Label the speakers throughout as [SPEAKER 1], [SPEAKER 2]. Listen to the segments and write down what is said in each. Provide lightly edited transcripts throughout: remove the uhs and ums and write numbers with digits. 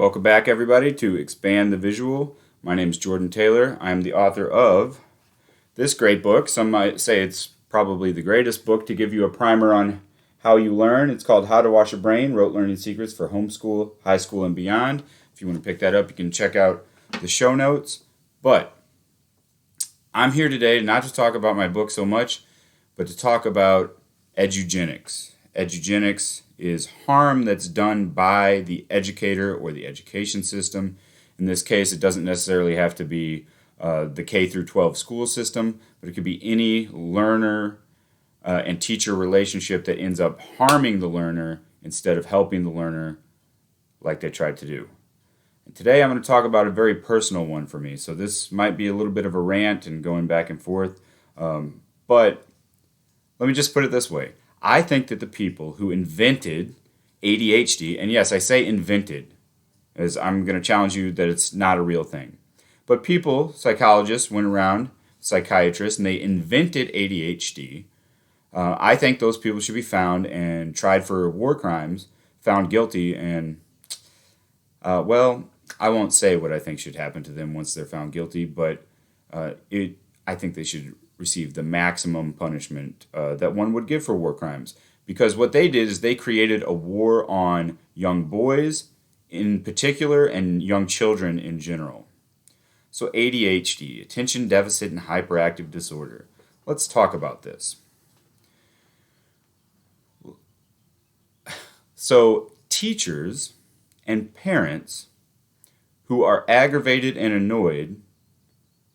[SPEAKER 1] Welcome back, everybody, to Expand the Visual. My name is Jordan Taylor. I am the author of this great book. Some might say it's probably the greatest book to give you a primer on how you learn. It's called How to Wash Your Brain, Rote Learning Secrets for Homeschool, High School, and Beyond. If you want to pick that up, you can check out the show notes. But I'm here today not to talk about my book so much, but to talk about edugenics. Edugenics is harm that's done by the educator or the education system. In this case, it doesn't necessarily have to be the K through 12 school system, but it could be any learner and teacher relationship that ends up harming the learner instead of helping the learner like they tried to do. And today I'm going to talk about a very personal one for me. So this might be a little bit of a rant and going back and forth, but let me just put it this way. I think that the people who invented ADHD, and yes, I say invented, as I'm going to challenge you that it's not a real thing. But people, psychologists, went around, psychiatrists, and they invented ADHD. I think those people should be found and tried for war crimes, found guilty, and, I won't say what I think should happen to them once they're found guilty, but I think they should receive the maximum punishment that one would give for war crimes. Because what they did is they created a war on young boys in particular and young children in general. So ADHD, Attention Deficit and Hyperactive Disorder. Let's talk about this. So teachers and parents who are aggravated and annoyed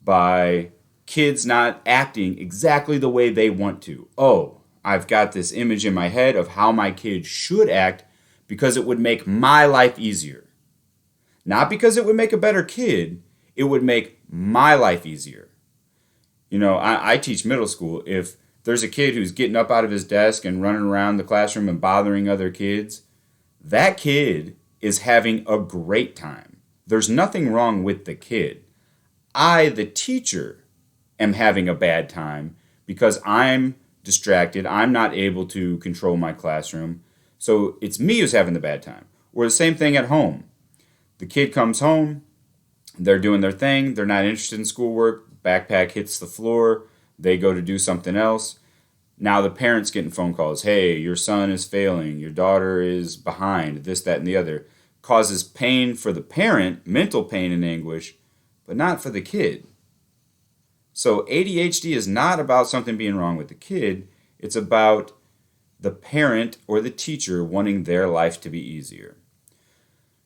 [SPEAKER 1] by kids not acting exactly the way they want to. Oh, I've got this image in my head of how my kid should act because it would make my life easier. Not because it would make a better kid, it would make my life easier. You know, I teach middle school. If there's a kid who's getting up out of his desk and running around the classroom and bothering other kids, that kid is having a great time. There's nothing wrong with the kid. I, the teacher, am having a bad time because I'm distracted. I'm not able to control my classroom. So it's me who's having the bad time. Or the same thing at home. The kid comes home, they're doing their thing, they're not interested in schoolwork, backpack hits the floor, they go to do something else. Now the parent's getting phone calls. Hey, your son is failing, your daughter is behind, this, that, and the other. Causes pain for the parent, mental pain and anguish, but not for the kid. So ADHD is not about something being wrong with the kid. It's about the parent or the teacher wanting their life to be easier.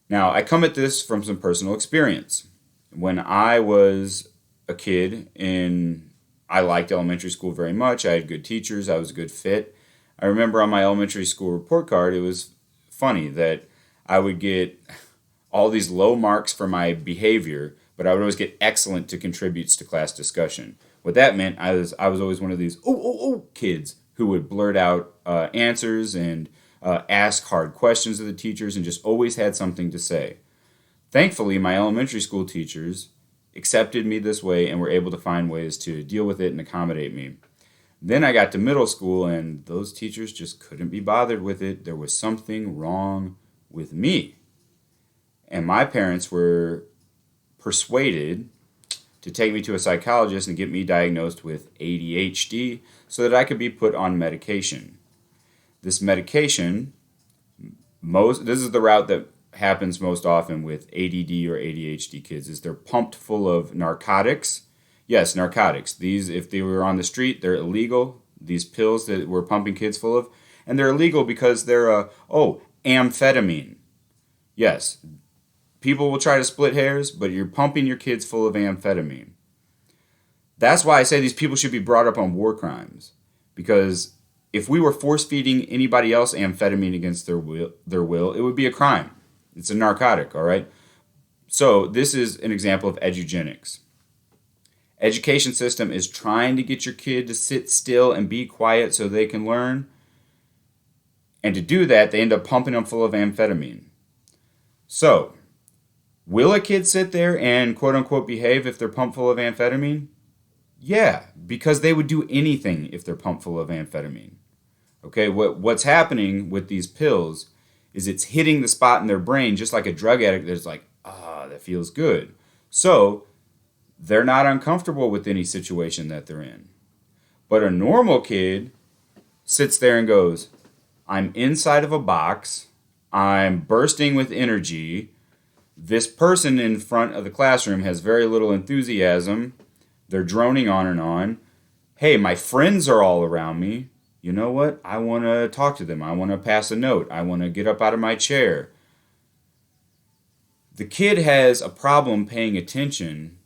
[SPEAKER 1] Now, I come at this from some personal experience. When I was a kid I liked elementary school very much. I had good teachers. I was a good fit. I remember on my elementary school report card, it was funny that I would get all these low marks for my behavior, but I would always get excellent to contributes to class discussion. What that meant, I was always one of these kids who would blurt out answers and ask hard questions of the teachers and just always had something to say. Thankfully, my elementary school teachers accepted me this way and were able to find ways to deal with it and accommodate me. Then I got to middle school and those teachers just couldn't be bothered with it. There was something wrong with me. And my parents were persuaded to take me to a psychologist and get me diagnosed with ADHD so that I could be put on medication. This medication, this is the route that happens most often with ADD or ADHD kids, is they're pumped full of narcotics. Yes, narcotics. These, if they were on the street, they're illegal. These pills that we're pumping kids full of. And they're illegal because they're, amphetamine. Yes, people will try to split hairs, but you're pumping your kids full of amphetamine. That's why I say these people should be brought up on war crimes. Because if we were force-feeding anybody else amphetamine against their will, it would be a crime. It's a narcotic, all right? So this is an example of edugenics. Education system is trying to get your kid to sit still and be quiet so they can learn. And to do that, they end up pumping them full of amphetamine. So, will a kid sit there and quote-unquote behave if they're pumped full of amphetamine? Yeah, because they would do anything if they're pumped full of amphetamine. Okay, what's happening with these pills is it's hitting the spot in their brain, just like a drug addict that's like, that feels good. So they're not uncomfortable with any situation that they're in. But a normal kid sits there and goes, I'm inside of a box. I'm bursting with energy. This person in front of the classroom has very little enthusiasm. They're droning on and on. Hey, my friends are all around me. You know what? I want to talk to them. I want to pass a note. I want to get up out of my chair. The kid has a problem paying attention,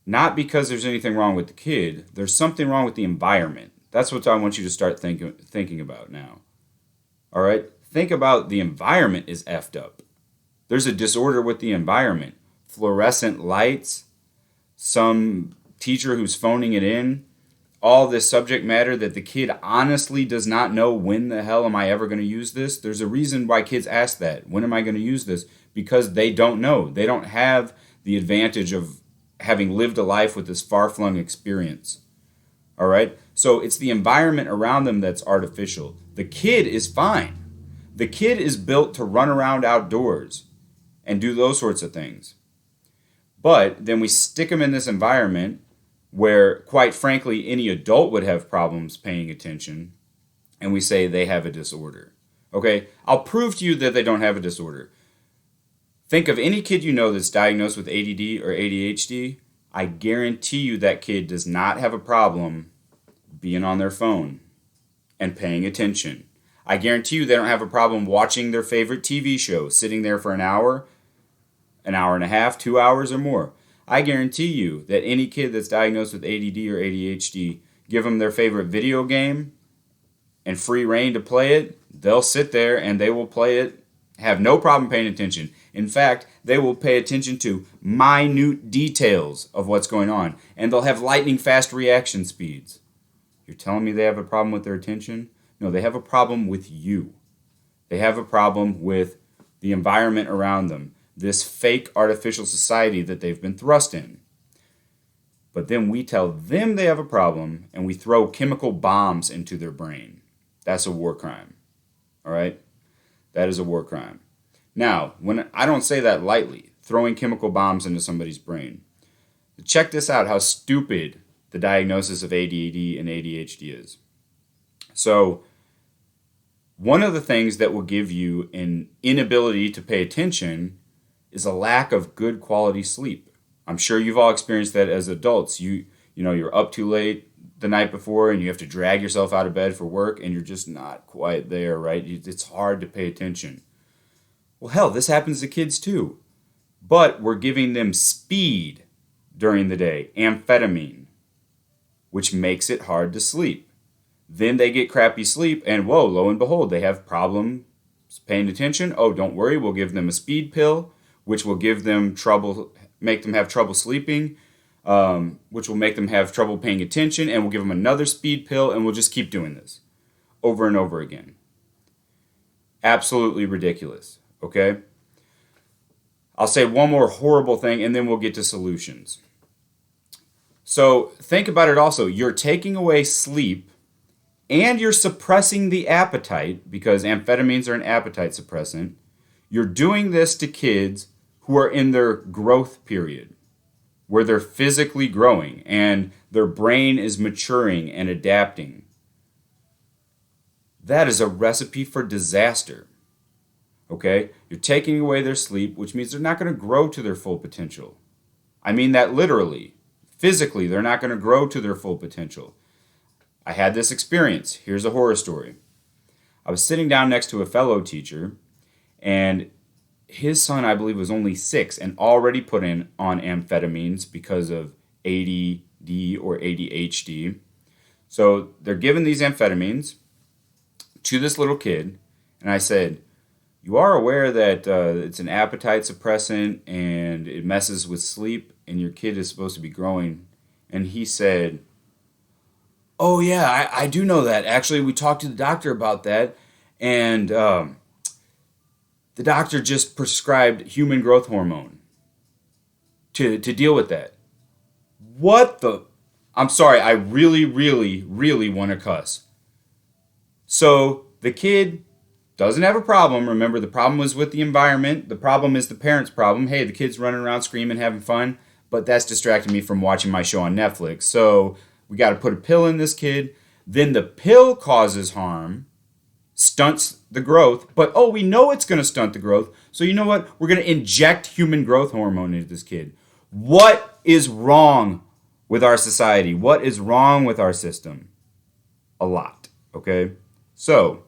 [SPEAKER 1] not because there's anything wrong with the kid. There's something wrong with the environment. That's what I want you to start thinking about now. All right? Think about the environment is effed up. There's a disorder with the environment. Fluorescent lights, some teacher who's phoning it in, all this subject matter that the kid honestly does not know, when the hell am I ever going to use this? There's a reason why kids ask that. When am I going to use this? Because they don't know. They don't have the advantage of having lived a life with this far-flung experience. All right? So it's the environment around them that's artificial. The kid is fine. The kid is built to run around outdoors and do those sorts of things. But then we stick them in this environment where, quite frankly, any adult would have problems paying attention, and we say they have a disorder. Okay? I'll prove to you that they don't have a disorder. Think of any kid you know that's diagnosed with ADD or ADHD. I guarantee you that kid does not have a problem being on their phone and paying attention. I guarantee you they don't have a problem watching their favorite TV show, sitting there for an hour and a half, 2 hours or more. I guarantee you that any kid that's diagnosed with ADD or ADHD, give them their favorite video game and free reign to play it, they'll sit there and they will play it, have no problem paying attention. In fact, they will pay attention to minute details of what's going on, and they'll have lightning fast reaction speeds. You're telling me they have a problem with their attention? No, they have a problem with you. They have a problem with the environment around them, this fake artificial society that they've been thrust in. But then we tell them they have a problem, and we throw chemical bombs into their brain. That's a war crime. All right? That is a war crime. Now, when I don't say that lightly, throwing chemical bombs into somebody's brain. Check this out, how stupid the diagnosis of ADD and ADHD is. So, one of the things that will give you an inability to pay attention is a lack of good quality sleep. I'm sure you've all experienced that as adults. You're up too late the night before and you have to drag yourself out of bed for work and you're just not quite there, right? It's hard to pay attention. Well, hell, this happens to kids too. But we're giving them speed during the day, amphetamine, which makes it hard to sleep. Then they get crappy sleep and whoa, lo and behold, they have problems paying attention. Oh, don't worry, we'll give them a speed pill, which will give them trouble, make them have trouble sleeping, which will make them have trouble paying attention, and we'll give them another speed pill, and we'll just keep doing this over and over again. Absolutely ridiculous, okay? I'll say one more horrible thing, and then we'll get to solutions. So think about it also. You're taking away sleep, and you're suppressing the appetite, because amphetamines are an appetite suppressant. You're doing this to kids who are in their growth period, where they're physically growing and their brain is maturing and adapting. That is a recipe for disaster. Okay? You're taking away their sleep, which means they're not going to grow to their full potential. I mean that literally. Physically, they're not going to grow to their full potential. I had this experience. Here's a horror story. I was sitting down next to a fellow teacher, and his son, I believe, was only 6 and already put on amphetamines because of ADD or ADHD. So they're giving these amphetamines to this little kid, and I said, you are aware that it's an appetite suppressant and it messes with sleep and your kid is supposed to be growing? And he said, oh yeah, I do know that. Actually, we talked to the doctor about that, and the doctor just prescribed human growth hormone to deal with that. What the? I'm sorry, I really, really, really want to cuss. So the kid doesn't have a problem. Remember, the problem was with the environment. The problem is the parent's problem. Hey, the kid's running around screaming, having fun, but that's distracting me from watching my show on Netflix. So we got to put a pill in this kid. Then the pill causes harm, stunts the growth, but we know it's going to stunt the growth. So you know what? We're going to inject human growth hormone into this kid. What is wrong with our society? What is wrong with our system? A lot, okay? So,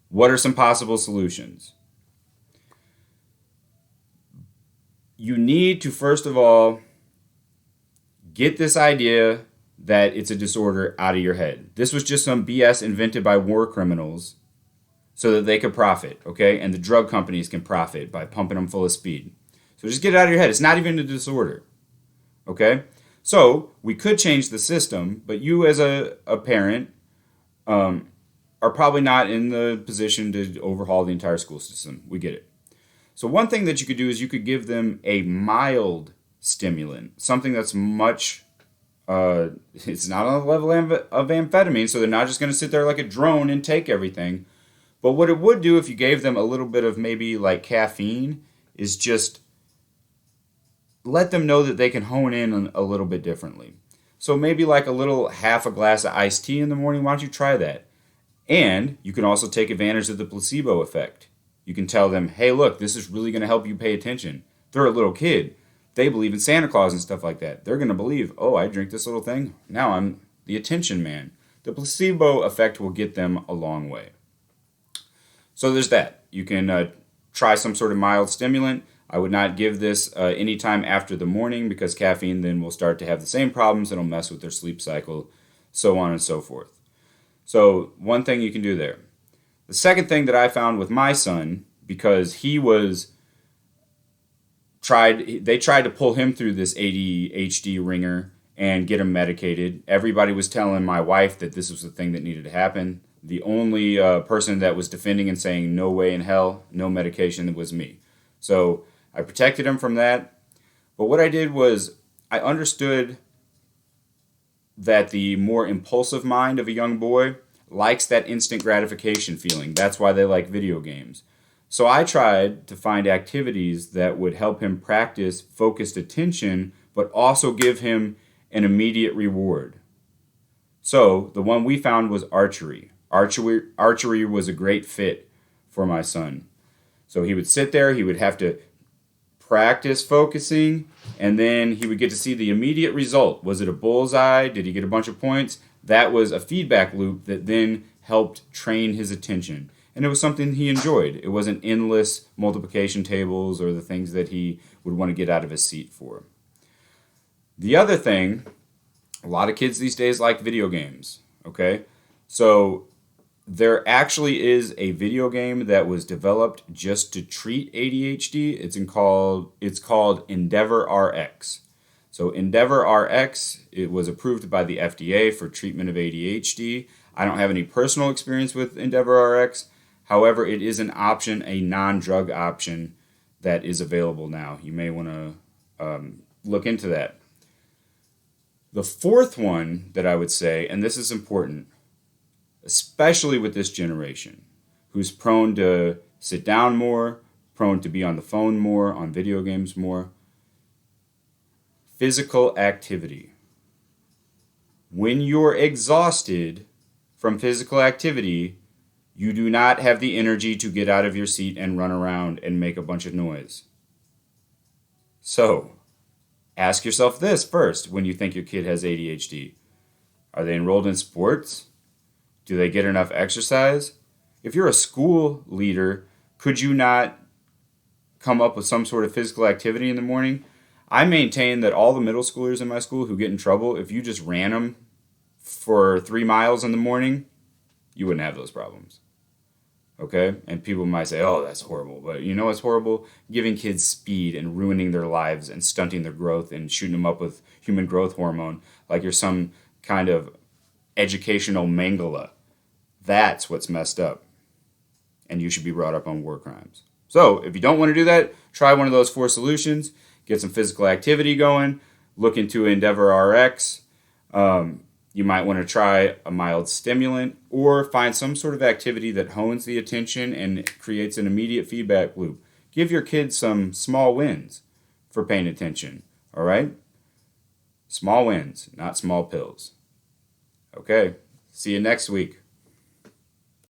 [SPEAKER 1] what are some possible solutions? You need to, first of all, get this idea that it's a disorder out of your head. This was just some BS invented by war criminals so that they could profit, okay? And the drug companies can profit by pumping them full of speed. So just get it out of your head. It's not even a disorder, okay? So we could change the system, but you as a parent are probably not in the position to overhaul the entire school system. We get it. So one thing that you could do is you could give them a mild stimulant, something that's much, it's not on the level of amphetamine, so they're not just going to sit there like a drone and take everything. But what it would do if you gave them a little bit of maybe like caffeine is just let them know that they can hone in a little bit differently. So maybe like a little half a glass of iced tea in the morning. Why don't you try that? And you can also take advantage of the placebo effect. You can tell them, hey, look, this is really going to help you pay attention. They're a little kid. They believe in Santa Claus and stuff like that. They're going to believe, oh, I drink this little thing. Now I'm the attention man. The placebo effect will get them a long way. So there's that. You can try some sort of mild stimulant. I would not give this anytime after the morning because caffeine then will start to have the same problems. It'll mess with their sleep cycle, so on and so forth. So one thing you can do there. The second thing that I found with my son, because they tried to pull him through this ADHD ringer and get him medicated. Everybody was telling my wife that this was the thing that needed to happen. The only person that was defending and saying no way in hell, no medication was me. So I protected him from that. But what I did was I understood that the more impulsive mind of a young boy likes that instant gratification feeling. That's why they like video games. So I tried to find activities that would help him practice focused attention, but also give him an immediate reward. So the one we found was archery. Archery was a great fit for my son. So he would sit there, he would have to practice focusing, and then he would get to see the immediate result. Was it a bullseye? Did he get a bunch of points? That was a feedback loop that then helped train his attention. And it was something he enjoyed. It wasn't endless multiplication tables or the things that he would want to get out of his seat for. The other thing, a lot of kids these days like video games, okay? So there actually is a video game that was developed just to treat ADHD. It's called Endeavor RX. So Endeavor RX, it was approved by the FDA for treatment of ADHD. I don't have any personal experience with Endeavor RX. However, it is an option, a non-drug option that is available now. You may want to look into that. The fourth one that I would say, and this is important, especially with this generation, who's prone to sit down more, prone to be on the phone more, on video games more, physical activity. When you're exhausted from physical activity, you do not have the energy to get out of your seat and run around and make a bunch of noise. So, ask yourself this first when you think your kid has ADHD. Are they enrolled in sports? Do they get enough exercise? If you're a school leader, could you not come up with some sort of physical activity in the morning? I maintain that all the middle schoolers in my school who get in trouble, if you just ran them for 3 miles in the morning, you wouldn't have those problems. Okay? And people might say, oh, that's horrible. But you know what's horrible? Giving kids speed and ruining their lives and stunting their growth and shooting them up with human growth hormone like you're some kind of educational Mengele. That's what's messed up. And you should be brought up on war crimes. So if you don't want to do that, try one of those 4 solutions. Get some physical activity going. Look into Endeavor RX. You might want to try a mild stimulant or find some sort of activity that hones the attention and creates an immediate feedback loop. Give your kids some small wins for paying attention, all right? Small wins, not small pills. Okay, see you next week.